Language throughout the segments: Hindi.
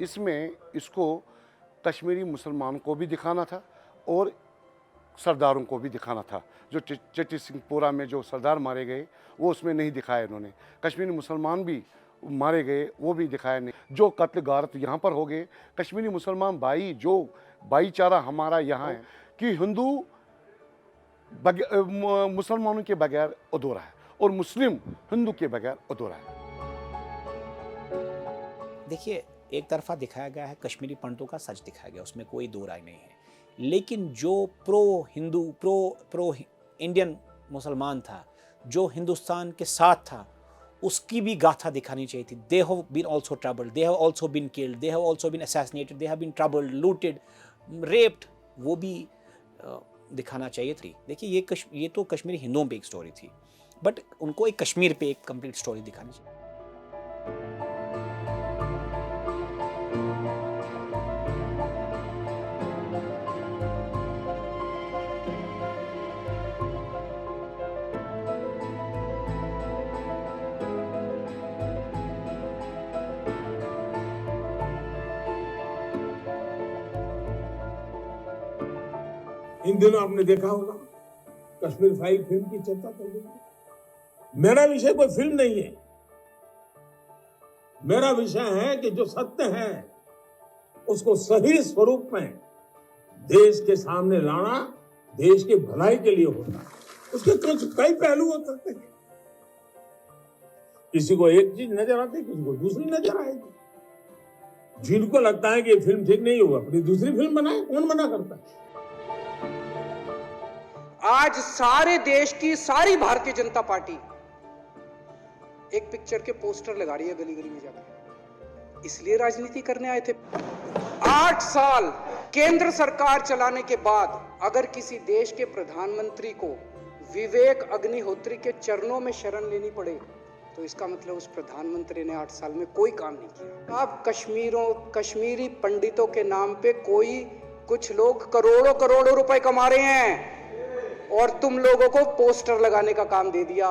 इसमें इसको कश्मीरी मुसलमान को भी दिखाना था और सरदारों को भी दिखाना था। जो चट्टी सिंहपुरा में जो सरदार मारे गए वो उसमें नहीं दिखाया इन्होंने। कश्मीरी मुसलमान भी मारे गए वो भी दिखाया नहीं। जो कत्ल गारत यहाँ पर हो गए, कश्मीरी मुसलमान भाई जो भाईचारा हमारा यहाँ है कि हिंदू मुसलमानों के बगैर अधूरा है और मुस्लिम हिंदू के बगैर अधूरा है। देखिए, एक तरफा दिखाया गया है, कश्मीरी पंडितों का सच दिखाया गया, उसमें कोई दो राय नहीं है। लेकिन जो प्रो हिंदू प्रो इंडियन मुसलमान था, जो हिंदुस्तान के साथ था, उसकी भी गाथा दिखानी चाहिए थी। They have been also troubled, they have also been killed, they have also been assassinated, they have been troubled, looted, raped, वो भी दिखाना चाहिए थी। देखिए, ये तो कश्मीरी हिंदुओं पे एक स्टोरी थी, बट उनको एक कश्मीर पे एक कंप्लीट स्टोरी दिखानी चाहिए। इन दिनों आपने देखा होगा कश्मीर फाइल फिल्म की चर्चा चल रही है। मेरा विषय कोई फिल्म नहीं है, मेरा विषय है कि जो सत्य है उसको सही स्वरूप में देश के सामने लाना, देश की भलाई के लिए होता। उसके कई पहलू हो सकते हैं। किसी को एक चीज नजर आती है, किसी को दूसरी नजर आएगी। जिनको लगता है कि ये फिल्म ठीक नहीं हुआ, अपनी दूसरी फिल्म बनाए, कौन मना करता है? आज सारे देश की सारी भारतीय जनता पार्टी एक पिक्चर के पोस्टर लगा रही है गली गली में जाकर। इसलिए राजनीति करने आए थे। 8 साल केंद्र सरकार चलाने के बाद अगर किसी देश के प्रधानमंत्री को विवेक अग्निहोत्री के चरणों में शरण लेनी पड़े तो इसका मतलब उस प्रधानमंत्री ने 8 साल में कोई काम नहीं किया। अब कश्मीरी पंडितों के नाम पे कुछ लोग करोड़ों करोड़ों रुपए कमा रहे हैं और तुम लोगों को पोस्टर लगाने का काम दे दिया।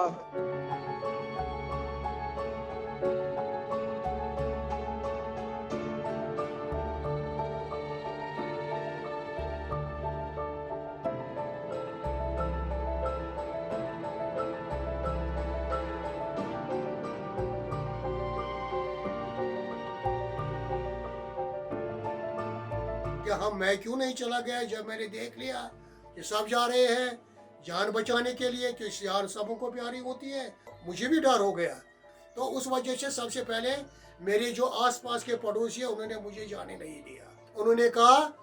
मैं क्यों नहीं चला गया जब मैंने देख लिया कि सब जा रहे हैं जान बचाने के लिए, कि यार सबों को प्यारी होती है, मुझे भी डर हो गया। तो उस वजह से सबसे पहले मेरे जो आसपास के पड़ोसी हैं उन्होंने मुझे जाने नहीं दिया। उन्होंने कहा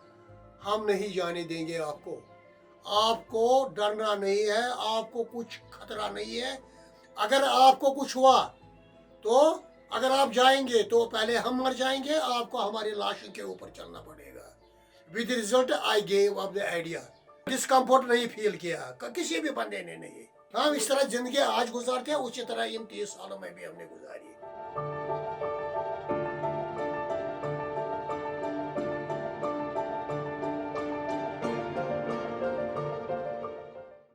हम नहीं जाने देंगे आपको डरना नहीं है, आपको कुछ खतरा नहीं है। अगर आपको कुछ हुआ तो अगर आप जाएंगे तो पहले हम मर जाएंगे, आपको हमारी लाशों के ऊपर चलना पड़ेगा। With result I gave up the idea. Discomfort नहीं फील किया किसी भी बंदे ने नहीं। हम इस तरह जिंदगी आज गुजारते हैं, उसी तरह इन 30 सालों में भी हमने गुजारी।